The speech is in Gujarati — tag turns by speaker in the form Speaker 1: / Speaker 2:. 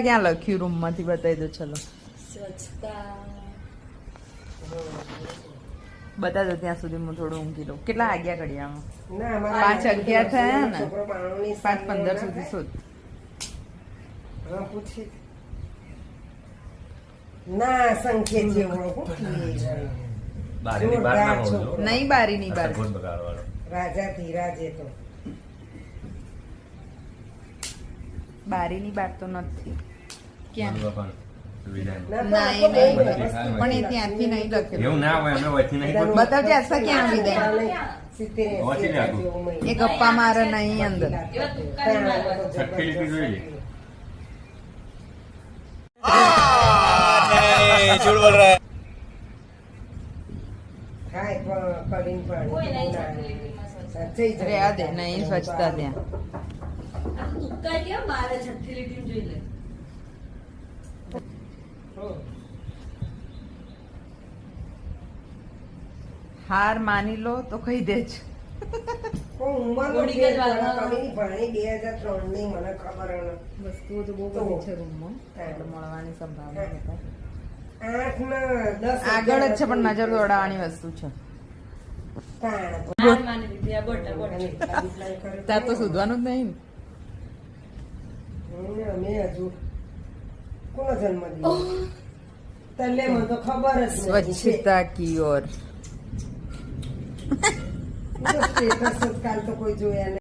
Speaker 1: ક્યાં લખ્યું રૂમ માંથી બતાવી દો. ચલો
Speaker 2: સ્વચ્છતા
Speaker 1: બતા દો ત્યાં સુધી હું થોડું ઊંઘી લઉં. કેટલા વાગ્યા ઘડિયામાં?
Speaker 3: ના, અમારા
Speaker 1: 5:11 થયા ને?
Speaker 3: છોકરો બાણુંની
Speaker 1: 5:15 સુધી શોધ.
Speaker 3: હા, પૂછી. ના, સંકેત જેવો
Speaker 4: બારીની બાર ના હોવો જોઈએ.
Speaker 1: નહીં બારીની બાર.
Speaker 4: ગોળ બગાડવાળો.
Speaker 3: રાજા ધીરાજે તો
Speaker 1: બારીની બાર તો નથી. ક્યાં?
Speaker 4: બાપા, સુવિધા નહીં.
Speaker 1: ના, એ નહીં. પણ એ ત્યાંથી નહીં લખેલું.
Speaker 4: એવું ના હોય, અમે વચ્ચે નહીં બોલતું.
Speaker 1: બતાવજે આસ્તા ક્યાં વિદાય. એ ગપ્પા મારે નહીં અંદર.
Speaker 4: છઠ્ઠી લીટી જોઈ લે.
Speaker 3: થાય પણ કરીને પાણી
Speaker 1: રેવા દે નહીં સ્વચ્છતા ત્યાં.
Speaker 2: તુક્કા કેમ મારે છઠ્ઠી લીટી જોઈ લે.
Speaker 1: હાર માની લો તો કહી દેજ.
Speaker 3: ભાણી 2003 ની મને ખબર
Speaker 1: વસ્તુઓ તો બહુ બધી છે રૂમમાં. આપણે મળવાની સંભાવના હતા.
Speaker 3: 8 ને 10
Speaker 1: આગળ જ છે પણ નજર દોડાવવાની વસ્તુ છે.
Speaker 2: હાર માની લીધી આ બોટ
Speaker 1: ત્યાં તો શોધવાનું જ નહીં ને.
Speaker 3: અમે હજુ કોનો જન્મ દિવસ તને મને તો ખબર જ નથી.
Speaker 1: સ્વચ્છતા કી ઓર
Speaker 3: સ્ટેટસ કાલ તો કોઈ જોયા નહીં.